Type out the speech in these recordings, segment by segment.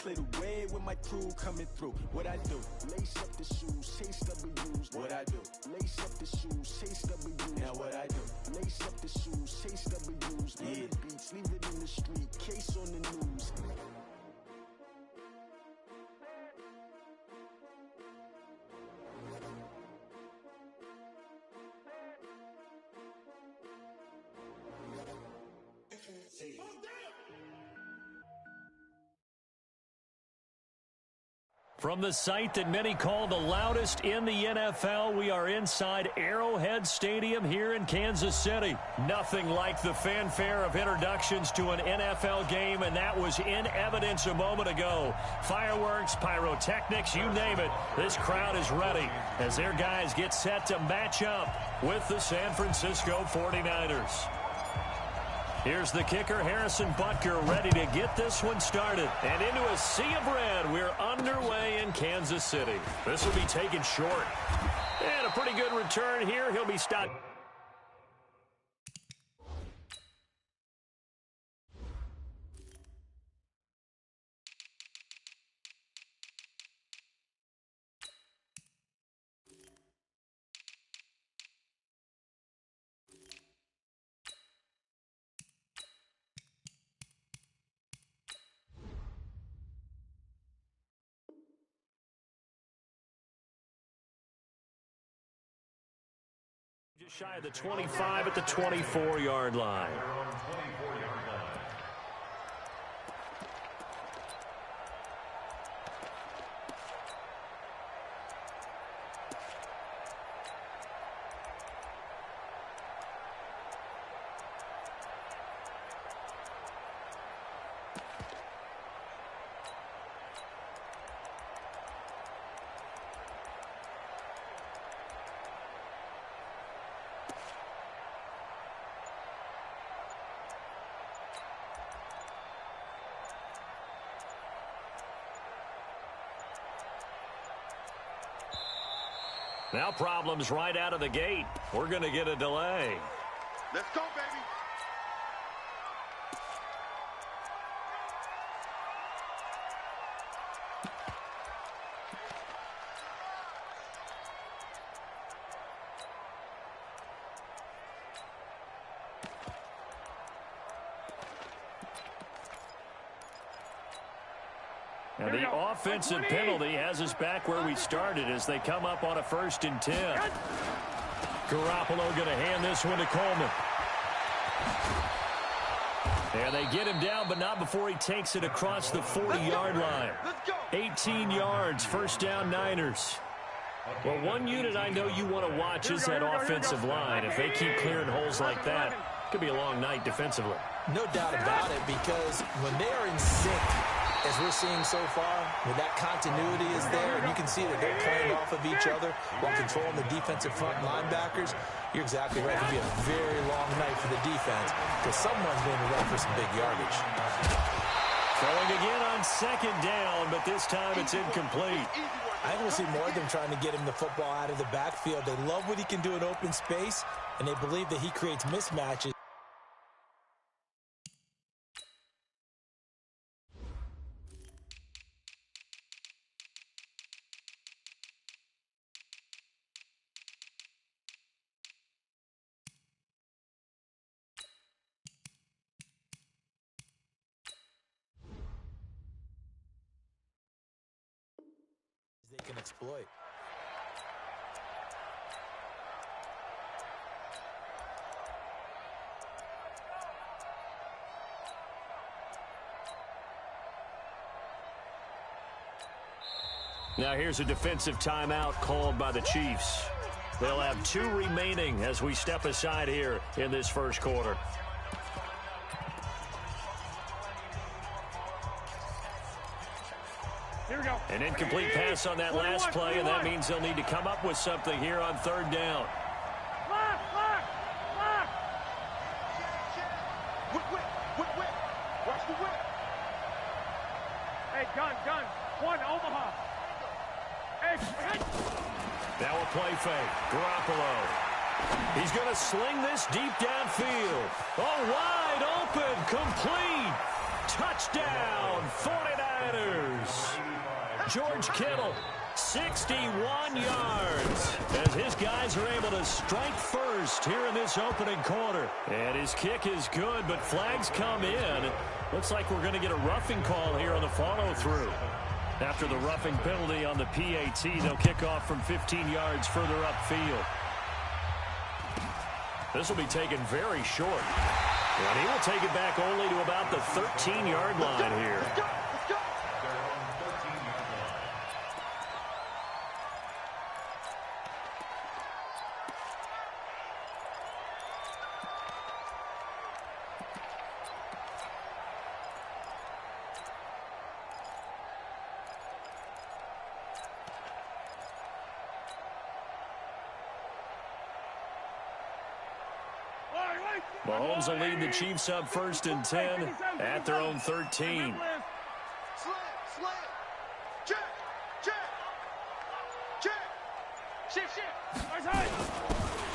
clear the way with my crew coming through. What I do? Lace up the shoes, chase W's. What I do? Lace up the shoes, chase W's. Now what I do? Lace up the shoes, chase W's. Yeah. The beats, leave it in the street, case on the news. From the site that many call the loudest in the NFL, we are inside Arrowhead Stadium here in Kansas City. Nothing like the fanfare of introductions to an NFL game, and that was in evidence a moment ago. Fireworks, pyrotechnics, you name it. This crowd is ready as their guys get set to match up with the San Francisco 49ers. Here's the kicker, Harrison Butker, ready to get this one started. And into a sea of red, we're underway in Kansas City. This will be taken short. And a pretty good return here. He'll be stopped. Just shy of the 25 at the 24-yard line. Now problems right out of the gate. We're going to get a delay. Let's go, baby. And the offensive penalty has us back where we started as they come up on a 1st and 10. Garoppolo going to hand this one to Coleman. And they get him down, but not before he takes it across the 40-yard line. 18 yards, 1st down Niners. Well, one unit I know you want to watch is that offensive line. If they keep clearing holes like that, it could be a long night defensively. No doubt about it, because when they are in sync, as we're seeing so far, when that continuity is there, and you can see that they're playing off of each other while controlling the defensive front linebackers, you're exactly right. It could be a very long night for the defense because someone's going to run for some big yardage. Throwing again on 2nd down, but this time it's incomplete. I think we'll see more of them trying to get him the football out of the backfield. They love what he can do in open space, and they believe that he creates mismatches. They can exploit. Now here's a defensive timeout called by the Chiefs. They'll have 2 remaining as we step aside here in this 1st quarter. An incomplete pass on that last play, and that means they'll need to come up with something here on 3rd down. Watch the whip. Hey, gun. 1, Omaha. Hey. Now a play fake. Garoppolo. He's going to sling this deep downfield. Oh, wide open. Complete. Touchdown, 49ers. George Kittle. 61 yards as his guys are able to strike first here in this opening quarter. And his kick is good, but flags come in. Looks like we're going to get a roughing call here on the follow-through. After the roughing penalty on the PAT, they'll kick off from 15 yards further upfield. This will be taken very short. And he will take it back only to about the 13-yard line here. Mahomes will lead the Chiefs up 1st and 10 at their own 13.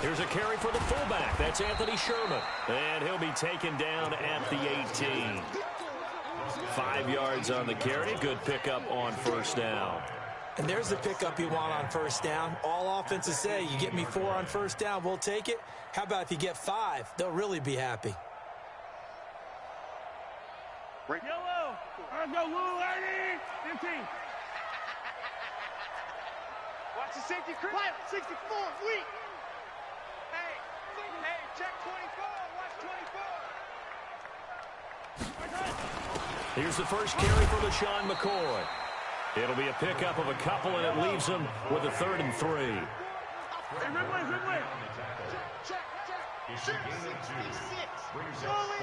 Here's a carry for the fullback. That's Anthony Sherman. And he'll be taken down at the 18. 5 yards on the carry. Good pickup on 1st down. And there's the pickup you want on 1st down. All offenses say, you get me 4 on 1st down, we'll take it. How about if you get 5? They'll really be happy. Yellow. Let's go, Lou, 15. Watch the safety crew. 64, weak. Hey, check 24. Watch 24. Here's the first carry for LaShawn McCoy. It'll be a pickup of a couple, and it leaves them with a 3rd and 3. Hey, Ridley. Check. 6. Solid.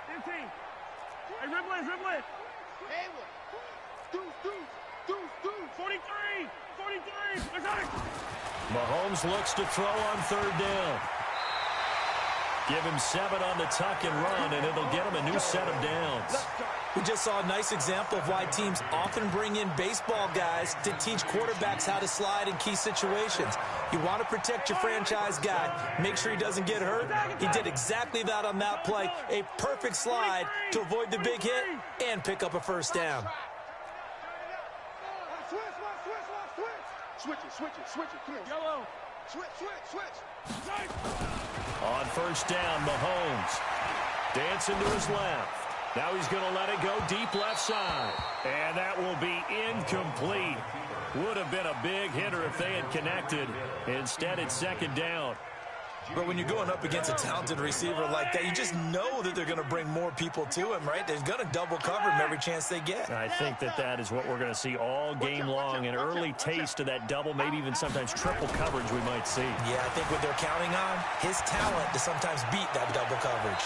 15. Hey, Ridley. Haywood. Deuce. 43. Mahomes looks to throw on 3rd down. Give him 7 on the tuck and run, and it'll get him a new set of downs. We just saw a nice example of why teams often bring in baseball guys to teach quarterbacks how to slide in key situations. You want to protect your franchise guy. Make sure he doesn't get hurt. He did exactly that on that play. A perfect slide to avoid the big hit and pick up a 1st down. Switch it. Come on. Yellow. Switch. On 1st down, Mahomes dancing to his left. Now he's going to let it go deep left side. And that will be incomplete. Would have been a big hitter if they had connected. Instead, it's 2nd down. But when you're going up against a talented receiver like that, you just know that they're going to bring more people to him, right? They're going to double cover him every chance they get. I think that is what we're going to see all game long. An early taste of that double, maybe even sometimes triple coverage we might see. Yeah, I think what they're counting on, his talent to sometimes beat that double coverage.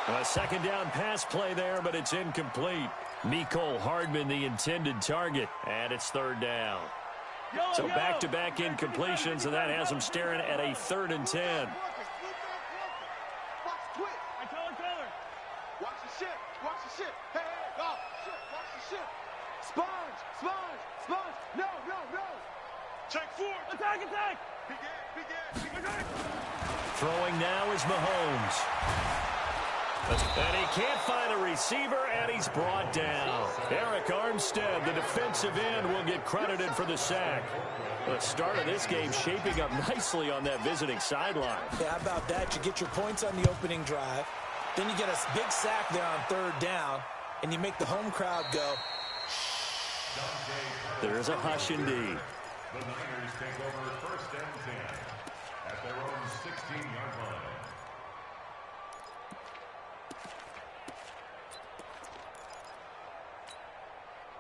A 2nd down pass play there, but it's incomplete. Mecole Hardman, the intended target, and it's 3rd down. So back-to-back incompletions, and that has them staring at a 3rd and 10. Watch the shit. Hey, go. Watch the shit. Sponge. No. Check 4. Attack. Begin. Throwing now is Mahomes. And he can't find a receiver, and he's brought down. Eric Armstead, the defensive end, will get credited for the sack. The start of this game shaping up nicely on that visiting sideline. Yeah, how about that? You get your points on the opening drive. Then you get a big sack there on 3rd down, and you make the home crowd go. There's a hush indeed. The Niners take over 1st and 10 at their own 16-yard line.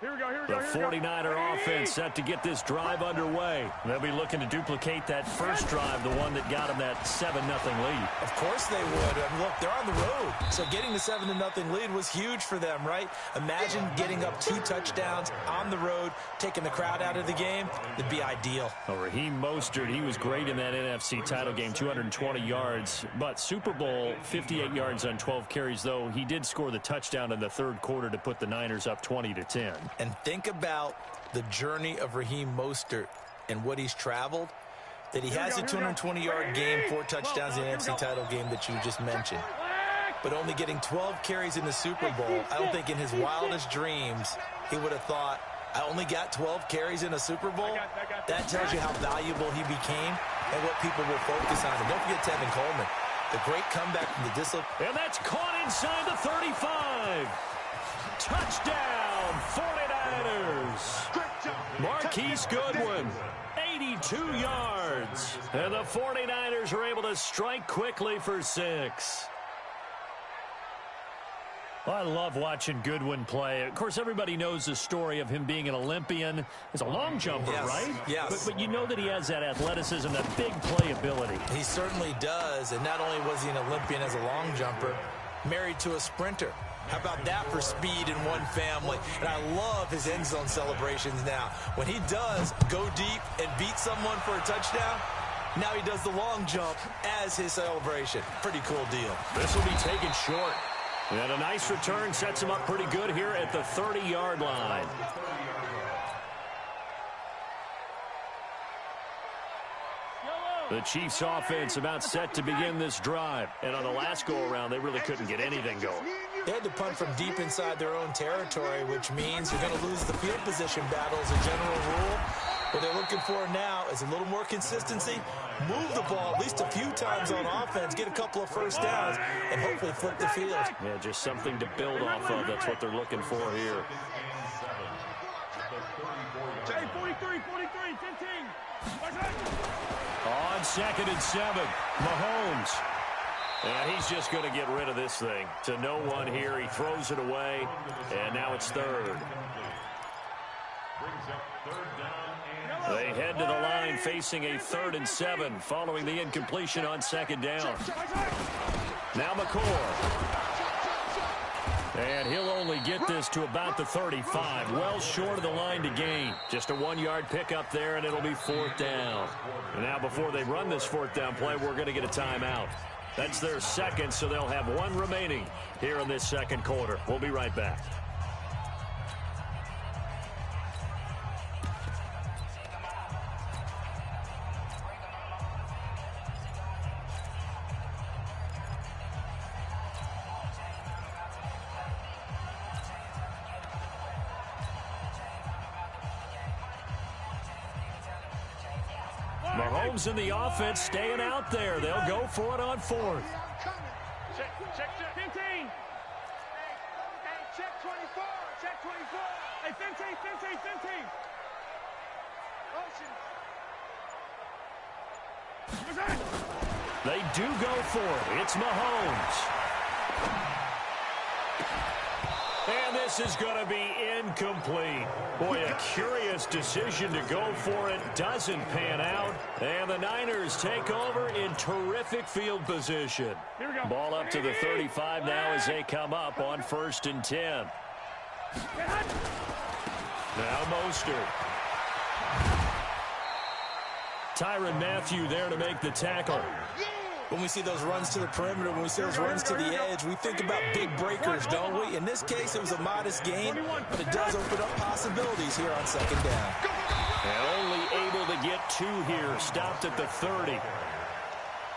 Here we go. The 49er offense set to get this drive underway. They'll be looking to duplicate that first drive, the one that got them that 7-0 lead. Of course they would. Look, they're on the road. So getting the 7-0 lead was huge for them, right? Imagine getting up 2 touchdowns on the road, taking the crowd out of the game. It'd be ideal. Well, Raheem Mostert, he was great in that NFC title game, 220 yards. But Super Bowl, 58 yards on 12 carries, though. He did score the touchdown in the 3rd quarter to put the Niners up 20-10. And think about the journey of Raheem Mostert and what he's traveled, that he has a 220-yard game, 4 touchdowns in the NFC title game that you just mentioned. but only getting 12 carries in the Super Bowl. I don't think in his wildest dreams he would have thought, I only got 12 carries in a Super Bowl. That tells you how valuable he became and what people will focus on. And don't forget Tevin Coleman, the great comeback from the discipline. And that's caught inside the 35. Touchdown, 49ers. Marquise Goodwin, 82 yards. And the 49ers are able to strike quickly for 6. I love watching Goodwin play. Of course, everybody knows the story of him being an Olympian. He's a long jumper, yes, right? Yes. But you know that he has that athleticism, that big play ability. He certainly does. And not only was he an Olympian as a long jumper, married to a sprinter. How about that for speed in one family? And I love his end zone celebrations now. When he does go deep and beat someone for a touchdown, now he does the long jump as his celebration. Pretty cool deal. This will be taken short. And a nice return sets him up pretty good here at the 30-yard line. The Chiefs offense about set to begin this drive. And on the last go-around, they really couldn't get anything going. They had to punt from deep inside their own territory, which means you're going to lose the field position battle as a general rule. What they're looking for now is a little more consistency, move the ball at least a few times on offense, get a couple of first downs, and hopefully flip the field. Yeah, just something to build off of. That's what they're looking for here. Hey, 43, 15. On 2nd and 7, Mahomes. And he's just going to get rid of this thing. To no one here. He throws it away, and now it's 3rd. They head to the line facing a 3rd and 7 following the incompletion on 2nd down. Now McCord. And he'll only get this to about the 35. Well short of the line to gain. Just a 1-yard pickup there, and it'll be 4th down. And now before they run this 4th down play, we're going to get a timeout. That's their 2nd, so they'll have 1 remaining here in this 2nd quarter. We'll be right back. Mahomes in the offense staying out there. They'll go for it on 4th. Check 15. Hey, check 24. Check 24. Hey, 15. Motion. They do go for it. It's Mahomes. And this is going to be incomplete. Boy, a curious decision to go for it. Doesn't pan out. And the Niners take over in terrific field position. Ball up to the 35 now as they come up on 1st and 10. Now Mostert. Tyrann Mathieu there to make the tackle. When we see those runs to the perimeter, when we see those runs to the edge, we think about big breakers, don't we? In this case, it was a modest gain, but it does open up possibilities here on 2nd down. And only able to get 2 here, stopped at the 30.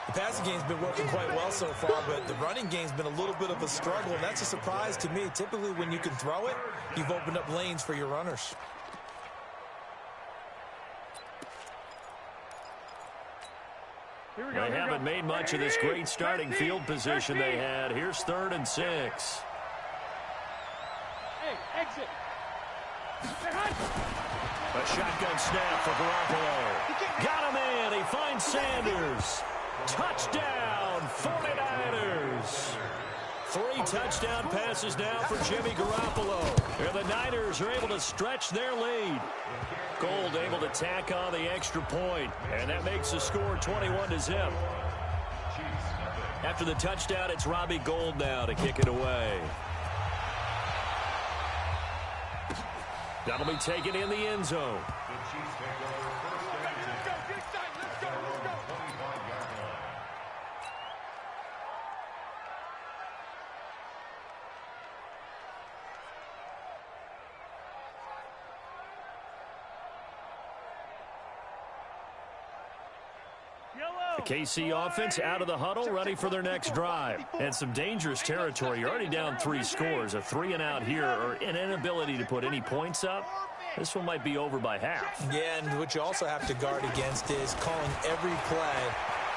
The passing game's been working quite well so far, but the running game's been a little bit of a struggle, and that's a surprise to me. Typically, when you can throw it, you've opened up lanes for your runners. They haven't made much of this great starting field position they had. Here's 3rd and 6. Hey, exit. A shotgun snap for Garoppolo. Got him in. He finds Sanders. Touchdown, 49ers. 3 touchdown passes now for Jimmy Garoppolo. And the Niners are able to stretch their lead. Gold able to tack on the extra point, and that makes the score 21-0. After the touchdown, it's Robbie Gould now to kick it away. That'll be taken in the end zone. KC offense out of the huddle, ready for their next drive. And some dangerous territory. You're already down 3 scores. A 3-and-out here, or an inability to put any points up. This one might be over by half. Yeah, and what you also have to guard against is calling every play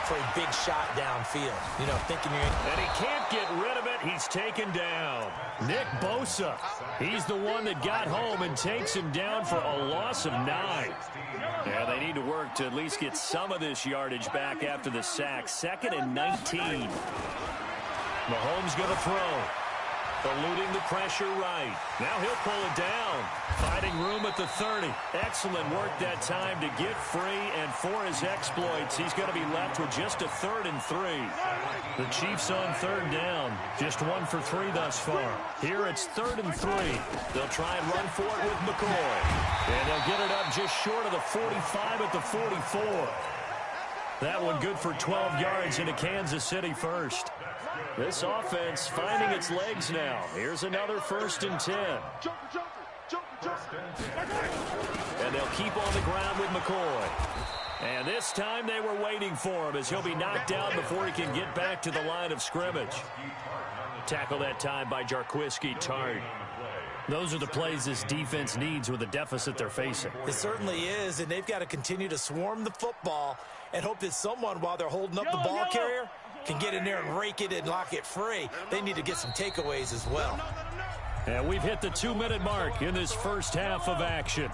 for a big shot downfield. You know, thinking you're... And he can't get rid of it. He's taken down. Nick Bosa. He's the one that got home and takes him down for a loss of 9. Yeah, they need to work to at least get some of this yardage back after the sack. 2nd and 19. Mahomes going to throw. Eluding the pressure right. Now he'll pull it down. Finding room at the 30. Excellent work that time to get free, and for his exploits, he's going to be left with just a 3rd and 3. The Chiefs on 3rd down. Just 1 for 3 thus far. Here it's 3rd and 3. They'll try and run for it with McCoy. And they'll get it up just short of the 45 at the 44. That one good for 12 yards into Kansas City first. This offense finding its legs now. Here's another 1st and 10. And they'll keep on the ground with McCoy. And this time they were waiting for him as he'll be knocked down before he can get back to the line of scrimmage. Tackle that time by Jarquiski Tart. Those are the plays this defense needs with the deficit they're facing. It certainly is, and they've got to continue to swarm the football and hope that someone, while they're holding up the ball carrier, can get in there and rake it and lock it free. They need to get some takeaways as well. And we've hit the 2-minute mark in this first half of action.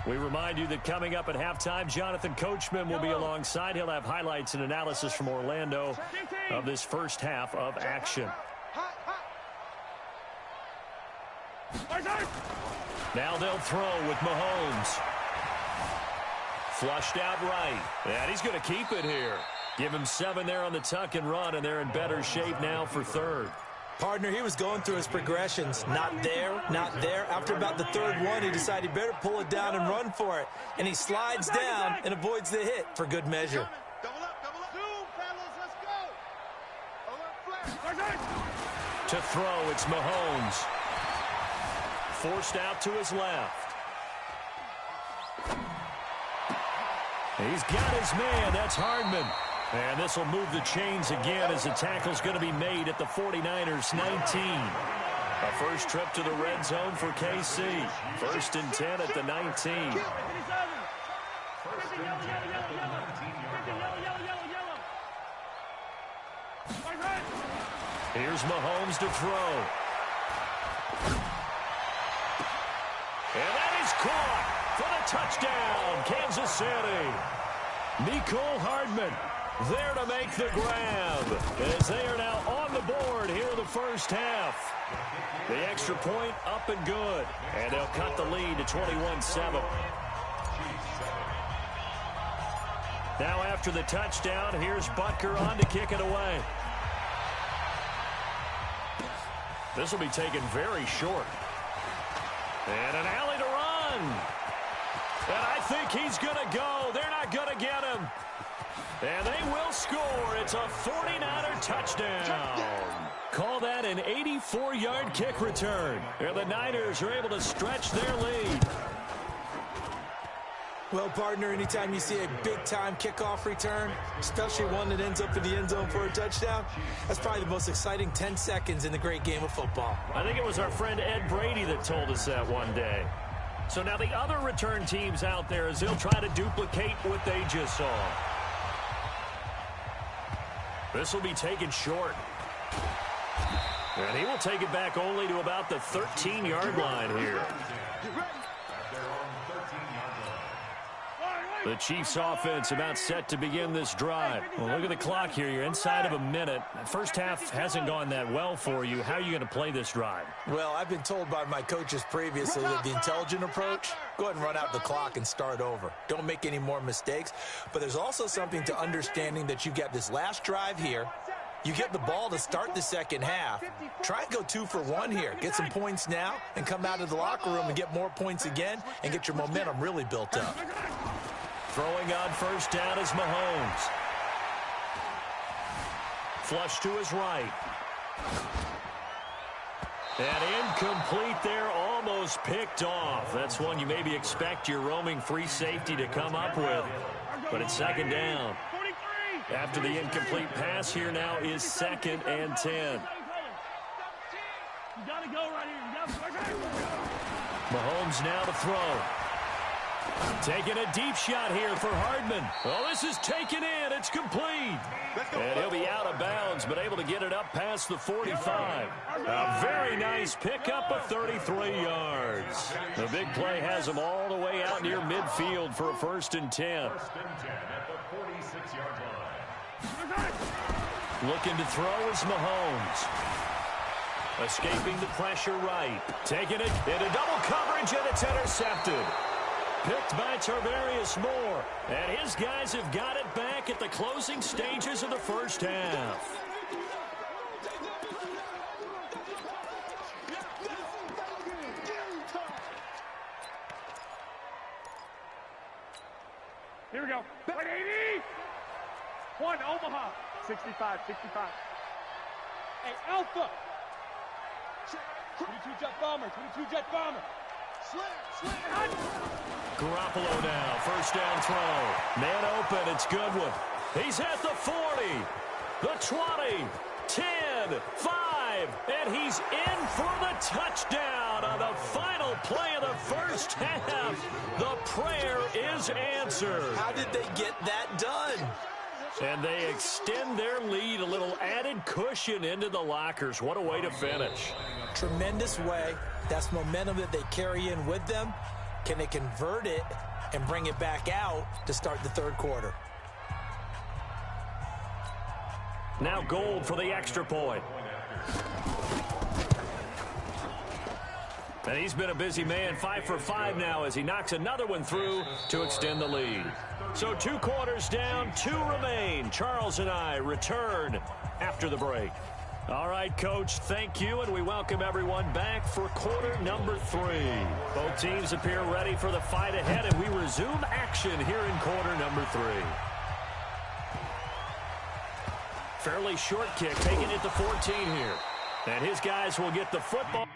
We remind you that coming up at halftime, Jonathan Coachman will be alongside. He'll have highlights and analysis from Orlando of this first half of action. Now they'll throw with Mahomes. Flushed out right. And he's going to keep it here. Give him 7 there on the tuck and run, and they're in better shape now for 3rd. Partner, he was going through his progressions. Not there, not there. After about the 3rd one, he decided he better pull it down and run for it. And he slides down and avoids the hit for good measure. Double up. Zoom, fellas, let's go. To throw, it's Mahomes. Forced out to his left. He's got his man. That's Hardman. And this will move the chains again as the tackle's going to be made at the 49ers 19. A first trip to the red zone for KC. 1st and 10 at the 19. Here's Mahomes to throw. And that is caught for the touchdown, Kansas City. Mecole Hardman there to make the grab as they are now on the board here in the first half. The extra point up and good, and they'll cut the lead to 21-7. Now after the touchdown, here's Butker on to kick it away. This will be taken very short. And an alley to run. And I think he's going to go. They're not going to get him. And they will score. It's a 49er touchdown. Call that an 84-yard kick return. And the Niners are able to stretch their lead. Well, partner, anytime you see a big-time kickoff return, especially one that ends up in the end zone for a touchdown, that's probably the most exciting 10 seconds in the great game of football. I think it was our friend Ed Brady that told us that one day. So now the other return teams out there, as they'll try to duplicate what they just saw. This will be taken short. And he will take it back only to about the 13-yard line here. The Chiefs offense about set to begin this drive. Well, look at the clock here. You're inside of a minute. First half hasn't gone that well for you. How are you going to play this drive? Well, I've been told by my coaches previously that the intelligent approach, go ahead and run out the clock and start over. Don't make any more mistakes. But there's also something to understanding that you get this last drive here. You get the ball to start the second half. Try and go 2 for 1 here. Get some points now and come out of the locker room and get more points again and get your momentum really built up. Throwing on first down is Mahomes. Flush to his right. And incomplete there, almost picked off. That's one you maybe expect your roaming free safety to come up with. But it's second down. 43. After the incomplete pass, here now is 2nd and 10. You got to go right here. You got to Mahomes now to throw. Taking a deep shot here for Hardman. Oh, this is taken in. It's complete. And he'll be out of bounds, but able to get it up past the 45. A very nice pickup of 33 yards. The big play has him all the way out near midfield for a 1st and 10. 1st and 10 at the 46-yard line. Looking to throw is Mahomes. Escaping the pressure right. Taking it into double coverage, and it's intercepted. Picked by Tarvarius Moore. And his guys have got it back at the closing stages of the first half. Here we go. 180. 1 Omaha. 65. Hey, Alpha. 22 jet bomber. Slam. Garoppolo now, 1st down throw. Man open, it's Goodwin. He's at the 40, the 20, 10, 5, and he's in for the touchdown on the final play of the first half. The prayer is answered. How did they get that done? And they extend their lead, a little added cushion into the lockers. What a way to finish. Tremendous way. That's momentum that they carry in with them. Can they convert it and bring it back out to start the 3rd quarter? Now Gold for the extra point. And he's been a busy man, 5 for 5 now as he knocks another one through to extend the lead. So 2 quarters down, 2 remain. Charles and I return after the break. All right, Coach, thank you, and we welcome everyone back for quarter number 3. Both teams appear ready for the fight ahead, and we resume action here in quarter number 3. Fairly short kick, taking it to 14 here. And his guys will get the football.